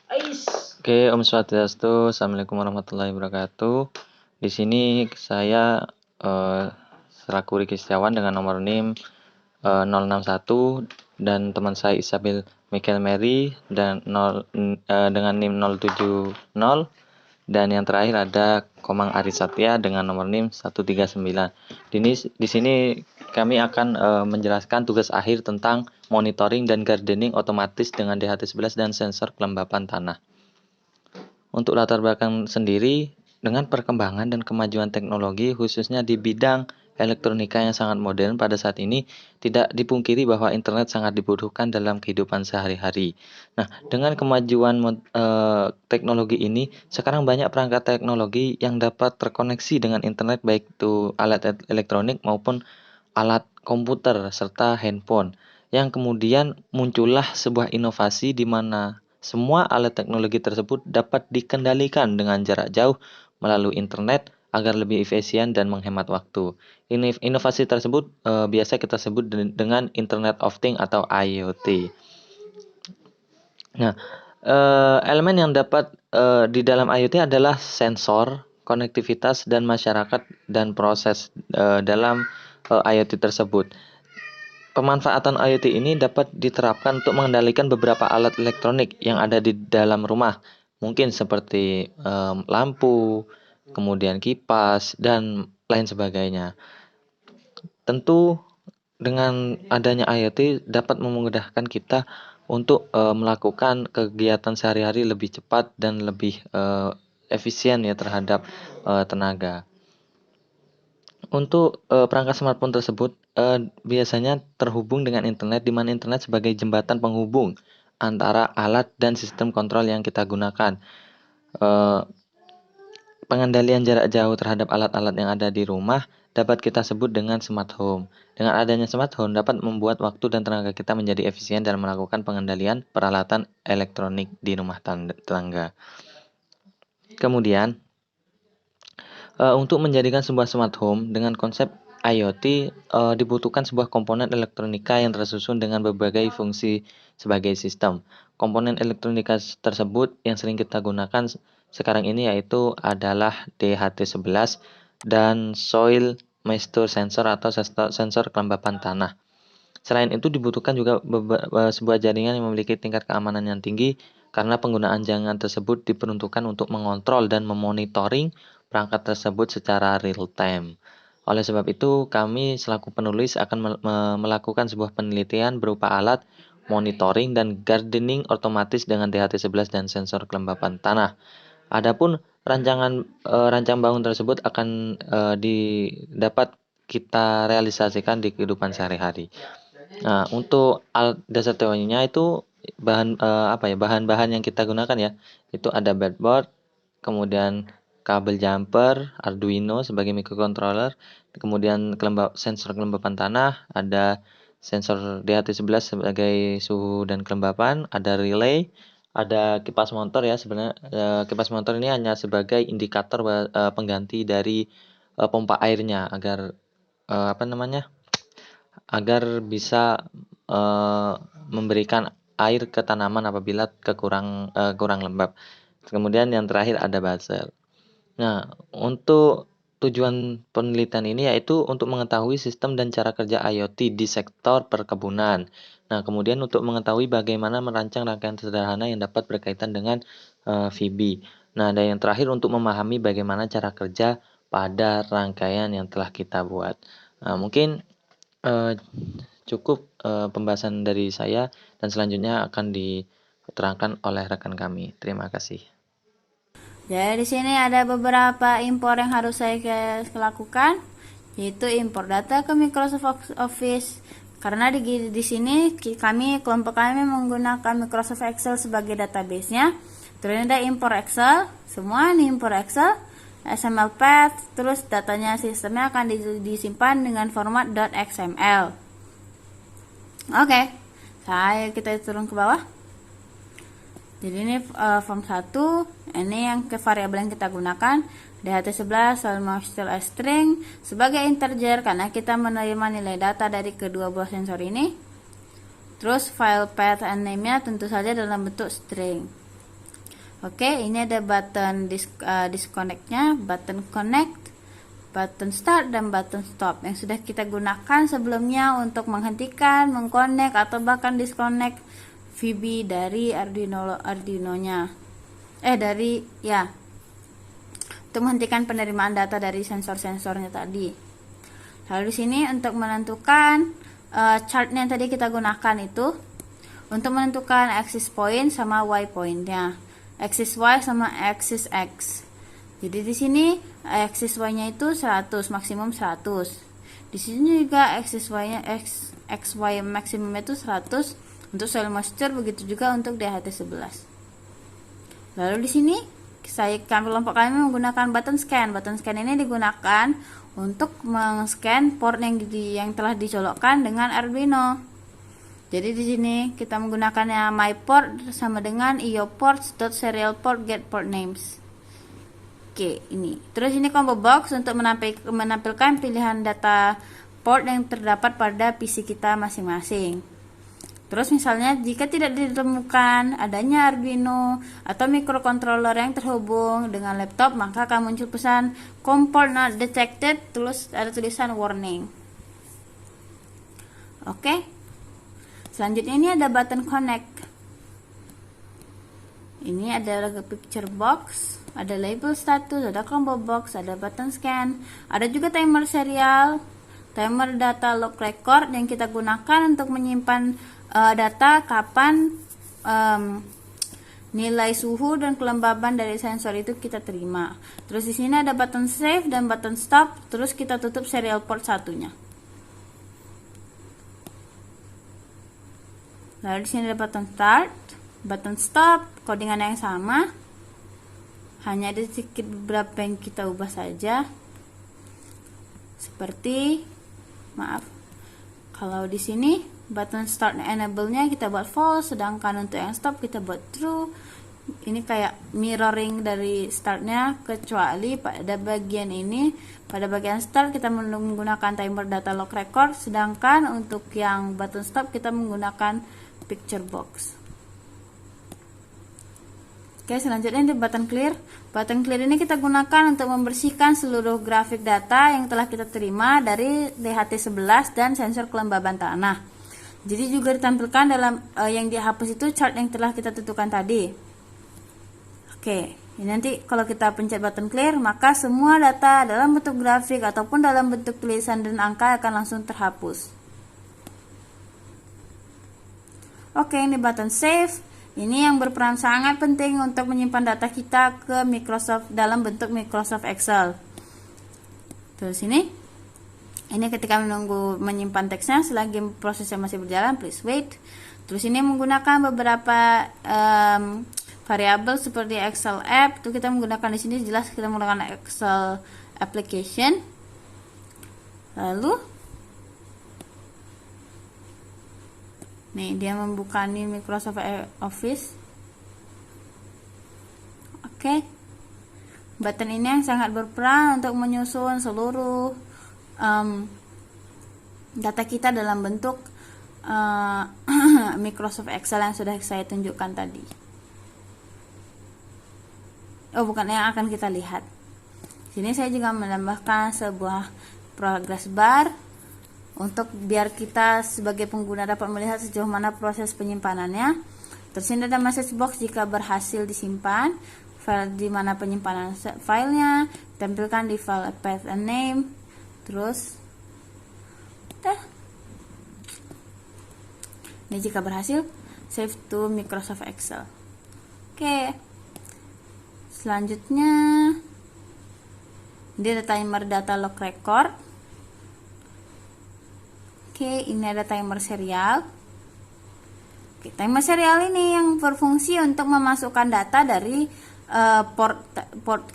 Oke, Om Swastiastu, Assalamualaikum warahmatullahi wabarakatuh. Di sini saya selaku Riki Setiawan dengan nomor NIM 061 dan teman saya Isabel Michael Mary dan dengan NIM 070 dan yang terakhir ada Komang Ari Satya dengan nomor NIM 139. Di sini kami akan menjelaskan tugas akhir tentang monitoring dan gardening otomatis dengan DHT11 dan sensor kelembapan tanah. Untuk latar belakang sendiri, dengan perkembangan dan kemajuan teknologi khususnya di bidang elektronika yang sangat modern pada saat ini, tidak dipungkiri bahwa internet sangat dibutuhkan dalam kehidupan sehari-hari. Nah, dengan kemajuan teknologi ini, sekarang banyak perangkat teknologi yang dapat terkoneksi dengan internet baik itu alat elektronik maupun alat komputer serta handphone. Yang kemudian muncullah sebuah inovasi di mana semua alat teknologi tersebut dapat dikendalikan dengan jarak jauh melalui internet agar lebih efisien dan menghemat waktu. Inovasi tersebut biasa kita sebut dengan Internet of Things atau IoT. Nah, elemen yang dapat di dalam IoT adalah sensor, konektivitas, dan masyarakat dan proses dalam IoT tersebut. Pemanfaatan IoT ini dapat diterapkan untuk mengendalikan beberapa alat elektronik yang ada di dalam rumah, mungkin seperti lampu, kemudian kipas, dan lain sebagainya. Tentu dengan adanya IoT dapat memudahkan kita untuk melakukan kegiatan sehari-hari lebih cepat dan lebih efisien ya terhadap tenaga. Untuk perangkat smartphone tersebut biasanya terhubung dengan internet, di mana internet sebagai jembatan penghubung antara alat dan sistem kontrol yang kita gunakan. Pengendalian jarak jauh terhadap alat-alat yang ada di rumah dapat kita sebut dengan smart home. Dengan adanya smart home dapat membuat waktu dan tenaga kita menjadi efisien dalam melakukan pengendalian peralatan elektronik di rumah tangga. Kemudian, untuk menjadikan sebuah smart home dengan konsep IoT dibutuhkan sebuah komponen elektronika yang tersusun dengan berbagai fungsi sebagai sistem. Komponen elektronika tersebut yang sering kita gunakan sekarang ini yaitu adalah DHT11 dan Soil Moisture Sensor atau sensor kelembapan tanah. Selain itu dibutuhkan juga sebuah jaringan yang memiliki tingkat keamanan yang tinggi karena penggunaan jaringan tersebut diperuntukkan untuk mengontrol dan memonitoring perangkat tersebut secara real time. Oleh sebab itu, kami selaku penulis akan melakukan sebuah penelitian berupa alat monitoring dan gardening otomatis dengan DHT11 dan sensor kelembapan tanah. Adapun rancang bangun tersebut akan dapat kita realisasikan di kehidupan sehari-hari. Nah, untuk alat dasar teorinya itu bahan-bahan yang kita gunakan ya, itu ada breadboard, kemudian kabel jumper, Arduino sebagai microcontroller, kemudian sensor kelembapan tanah, ada sensor DHT11 sebagai suhu dan kelembapan, ada relay, ada kipas motor ya sebenarnya kipas motor ini hanya sebagai indikator pengganti dari pompa airnya agar agar bisa memberikan air ke tanaman apabila kurang lembab. Kemudian yang terakhir ada buzzer. Nah, untuk tujuan penelitian ini yaitu untuk mengetahui sistem dan cara kerja IoT di sektor perkebunan. Nah, kemudian untuk mengetahui bagaimana merancang rangkaian sederhana yang dapat berkaitan dengan VB. Nah, dan yang terakhir untuk memahami bagaimana cara kerja pada rangkaian yang telah kita buat. Nah, mungkin cukup pembahasan dari saya dan selanjutnya akan diterangkan oleh rekan kami. Terima kasih. Jadi di sini ada beberapa impor yang harus saya lakukan, yaitu impor data ke Microsoft Office. Karena di sini kelompok kami menggunakan Microsoft Excel sebagai database-nya. Terus ada impor Excel, semua ini impor Excel, XML path, terus datanya sistemnya akan disimpan dengan format .xml. Oke, kita turun ke bawah. Jadi ini form 1, ini yang variabel yang kita gunakan, DHT11 soil moisture string sebagai integer karena kita menerima nilai data dari kedua buah sensor ini. Terus file path and name-nya tentu saja dalam bentuk string. Oke, ini ada button disconnect-nya, button connect, button start, dan button stop yang sudah kita gunakan sebelumnya untuk menghentikan, mengconnect, atau bahkan disconnect VB dari Arduino-nya. Untuk menghentikan penerimaan data dari sensor-sensornya tadi. Lalu di sini untuk menentukan chartnya yang tadi kita gunakan itu untuk menentukan axis point sama y point-nya, axis y sama axis x. Jadi di sini axis y-nya itu 100, maksimum 100. Di sini juga axis y-nya xy maksimum itu 100 untuk soil moisture, begitu juga untuk DHT11. Lalu di sini kelompok kami menggunakan button scan. Button scan ini digunakan untuk men-scan port yang telah dicolokkan dengan Arduino. Jadi di sini kita menggunakannya myPort sama dengan ioports.serialport getPort names. Oke, ini. Terus ini combo box untuk menampilkan pilihan data port yang terdapat pada PC kita masing-masing. Terus misalnya jika tidak ditemukan adanya Arduino atau microcontroller yang terhubung dengan laptop, maka akan muncul pesan COM port not detected, terus ada tulisan warning. Oke. Selanjutnya ini ada button connect. Ini ada picture box, ada label status, ada combo box, ada button scan, ada juga timer serial, timer data log record yang kita gunakan untuk menyimpan data kapan nilai suhu dan kelembaban dari sensor itu kita terima. Terus di sini ada button save dan button stop, terus kita tutup serial port satunya. Lalu di sini ada button start, button stop, codingan yang sama. Hanya ada sedikit beberapa yang kita ubah saja. Seperti kalau di sini button start enable-nya kita buat false, sedangkan untuk yang stop kita buat true. Ini kayak mirroring dari startnya, kecuali pada bagian ini, pada bagian start kita menggunakan timer data log record, sedangkan untuk yang button stop kita menggunakan picture box. Oke, selanjutnya di button clear. Button clear ini kita gunakan untuk membersihkan seluruh grafik data yang telah kita terima dari DHT11 dan sensor kelembaban tanah. Jadi juga ditampilkan dalam yang dihapus itu chart yang telah kita tentukan tadi. Oke, ini nanti kalau kita pencet button clear, maka semua data dalam bentuk grafik ataupun dalam bentuk tulisan dan angka akan langsung terhapus. Oke, ini button save. Ini yang berperan sangat penting untuk menyimpan data kita ke Microsoft dalam bentuk Microsoft Excel. Terus ini ketika menunggu menyimpan teksnya, selagi prosesnya masih berjalan, please wait. Terus ini menggunakan beberapa variabel seperti Excel app. Itu kita menggunakan di sini, jelas kita menggunakan Excel application. Lalu nih dia membuka nih Microsoft Office. Oke. Button ini yang sangat berperan untuk menyusun seluruh data kita dalam bentuk Microsoft Excel yang sudah saya tunjukkan tadi. Bukan yang akan kita lihat. Sini saya juga menambahkan sebuah progress bar untuk biar kita sebagai pengguna dapat melihat sejauh mana proses penyimpanannya. Terus ini ada message box jika berhasil disimpan, file di mana penyimpanan filenya, tampilkan di file path and name. Terus ini jika berhasil, save to Microsoft Excel. Oke. Selanjutnya ini ada timer data log record. Oke, ini ada timer serial. Oke, timer serial ini yang berfungsi untuk memasukkan data dari port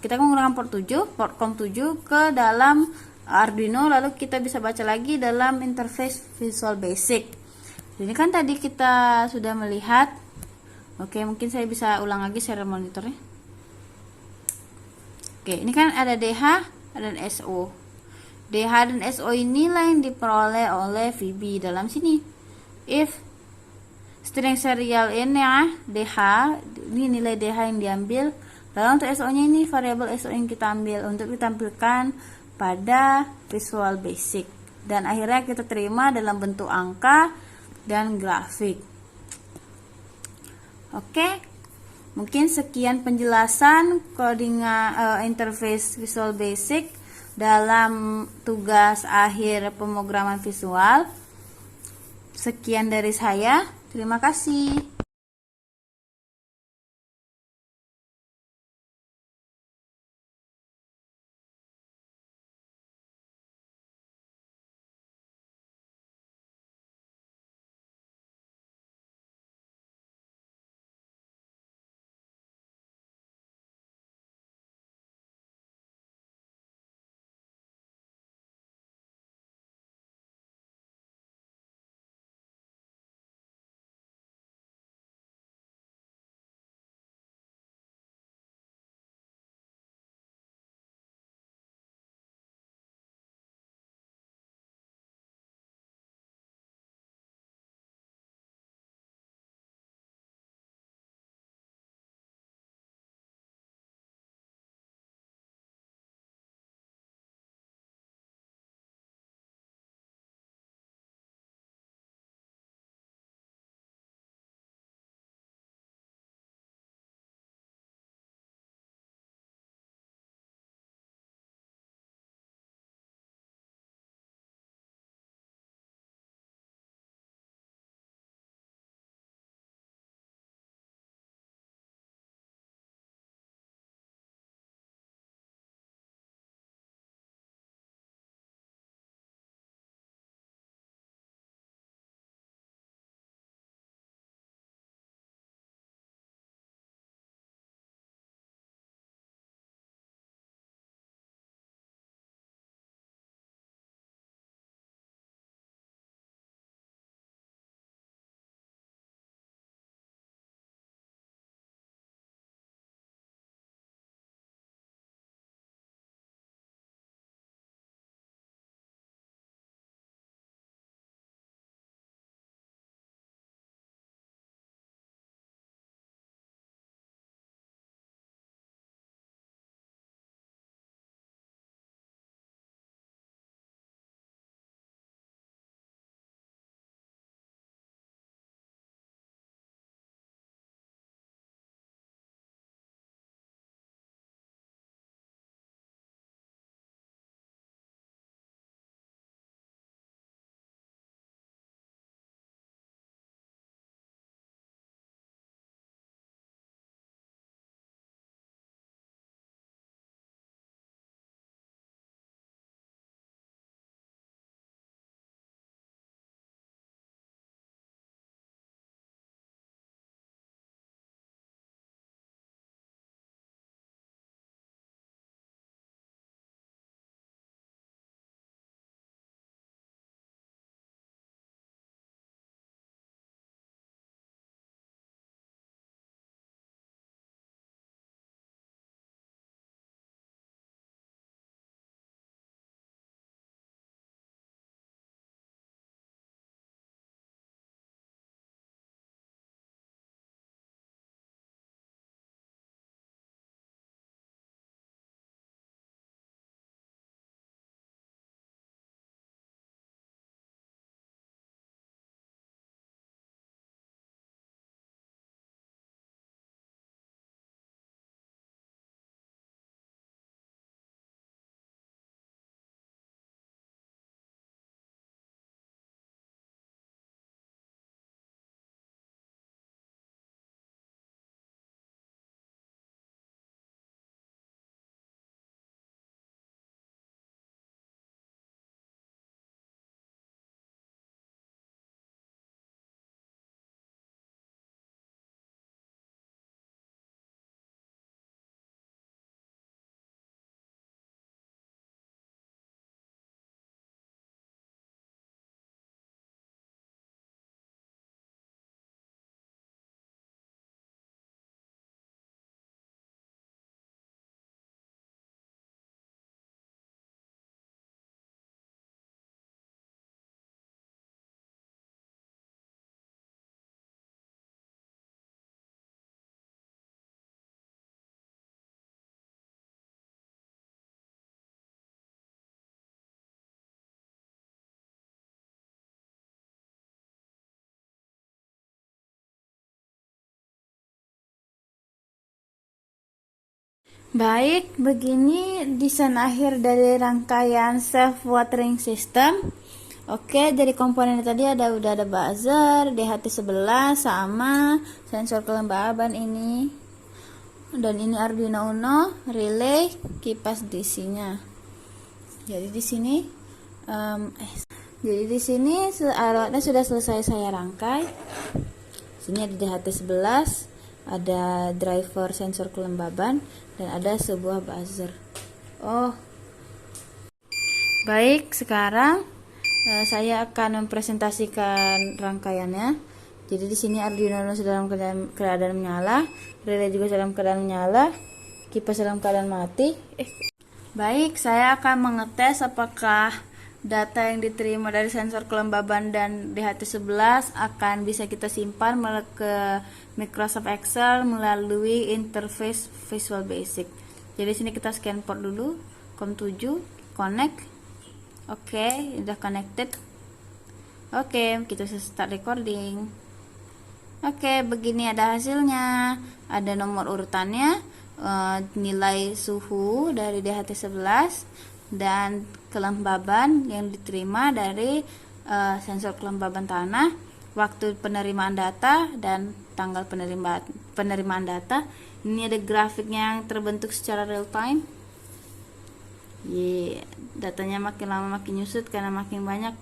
kita menggunakan port 7, port COM7 ke dalam Arduino, lalu kita bisa baca lagi dalam interface Visual Basic. Ini kan tadi kita sudah melihat. Oke, mungkin saya bisa ulang lagi serial monitornya. Oke, ini kan ada DH dan SO. DH dan SO inilah yang diperoleh oleh VB dalam sini. If string serial ini ya, DH, ini nilai DH yang diambil. Lalu untuk SO-nya ini variabel SO yang kita ambil untuk ditampilkan pada Visual Basic. Dan akhirnya kita terima dalam bentuk angka dan grafik. Oke, mungkin sekian penjelasan coding interface Visual Basic dalam tugas akhir pemrograman visual. Sekian dari saya, terima kasih. Baik, begini desain akhir dari rangkaian self watering system. Oke, dari komponen tadi udah ada buzzer, DHT11 sama sensor kelembaban ini. Dan ini Arduino Uno, relay, kipas DC-nya. Jadi di sini alatnya sudah selesai saya rangkai. Sini ada DHT11, ada driver sensor kelembaban, dan ada sebuah buzzer. Oh, baik, sekarang saya akan mempresentasikan rangkaiannya. Jadi di sini Arduino Uno dalam keadaan menyala, relay juga dalam keadaan menyala, kipas dalam keadaan mati. Baik, saya akan mengetes apakah data yang diterima dari sensor kelembaban dan DHT11 akan bisa kita simpan ke Microsoft Excel melalui interface Visual Basic. Jadi sini kita scan port dulu, COM7, connect. Oke, udah connected. Oke, kita start recording. Oke, begini ada hasilnya. Ada nomor urutannya, nilai suhu dari DHT11 dan kelembaban yang diterima dari sensor kelembaban tanah, waktu penerimaan data dan tanggal penerimaan data. Ini ada grafiknya yang terbentuk secara real time. Datanya makin lama makin nyusut karena makin banyak.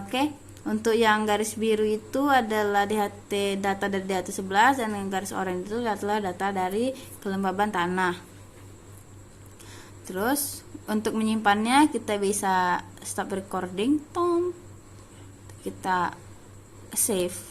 Oke, untuk yang garis biru itu adalah data dari DHT11 dan yang garis oranye itu adalah data dari kelembaban tanah. Terus untuk menyimpannya kita bisa stop recording, kita save.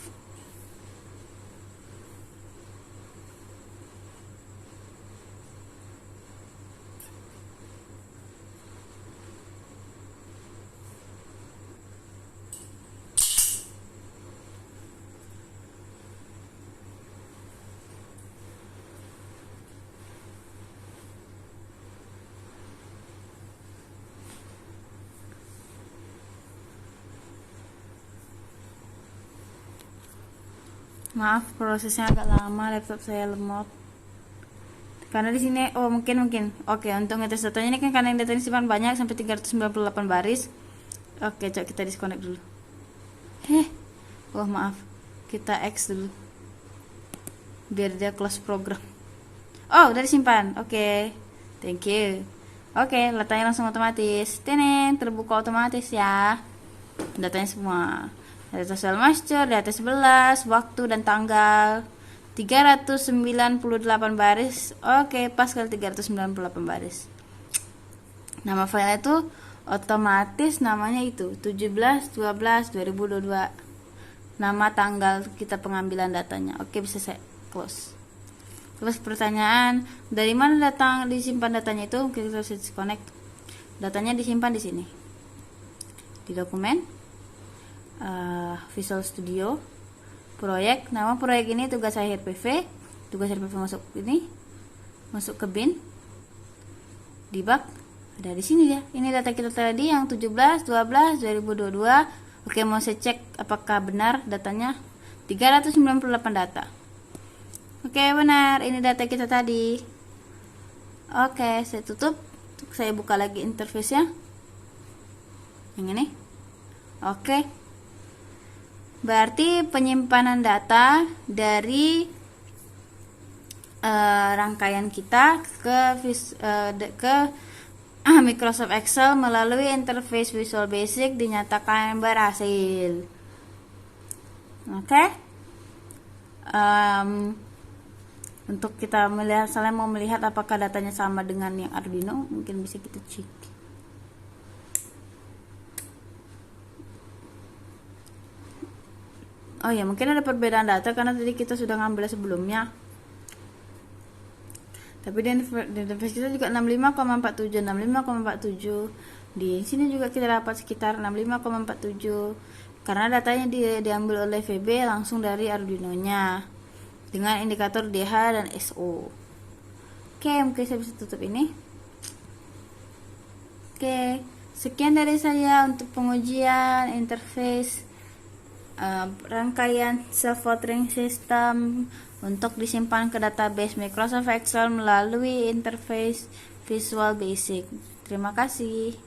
Maaf, prosesnya agak lama, laptop saya lemot. Karena di sini mungkin. Oke, untuk ngetes datanya ini kan karena yang datanya simpan banyak sampai 398 baris. Oke, coba kita disconnect dulu. Maaf. Kita X dulu. Biar dia close program. Oh, udah disimpan. Oke. Thank you. Oke, datanya langsung otomatis. Terbuka otomatis ya. Datanya semua. Data soal master, data 11, waktu dan tanggal, 398 baris. Oke, pas kali 398 baris. Nama file itu otomatis namanya itu 17/12/2022. Nama tanggal kita pengambilan datanya. Oke, bisa saya close. Terus pertanyaan, dari mana disimpan datanya itu? Kita bisa disconnect. Datanya disimpan di sini. Di dokumen Visual Studio, proyek, nama proyek ini tugas akhir PV, masuk masuk ke bin, debug, ada di sini ya. Ini data kita tadi yang 17/12/2022. Oke, mau saya cek apakah benar datanya. 398 data. Oke, benar, ini data kita tadi. Oke, saya tutup. Saya buka lagi interface-nya yang ini. Oke, berarti penyimpanan data dari rangkaian kita ke Microsoft Excel melalui interface Visual Basic dinyatakan berhasil. Oke. Untuk kita mau melihat apakah datanya sama dengan yang Arduino, mungkin bisa kita cek. Oh ya, mungkin ada perbedaan data karena tadi kita sudah ngambil sebelumnya. Tapi di interface kita juga 65,47. Di sini juga kita dapat sekitar 65,47 karena datanya diambil oleh VB langsung dari Arduino-nya dengan indikator DH dan SO. Oke, mungkin saya bisa tutup ini. Oke, sekian dari saya untuk pengujian interface rangkaian self watering system untuk disimpan ke database Microsoft Excel melalui interface Visual Basic. Terima kasih.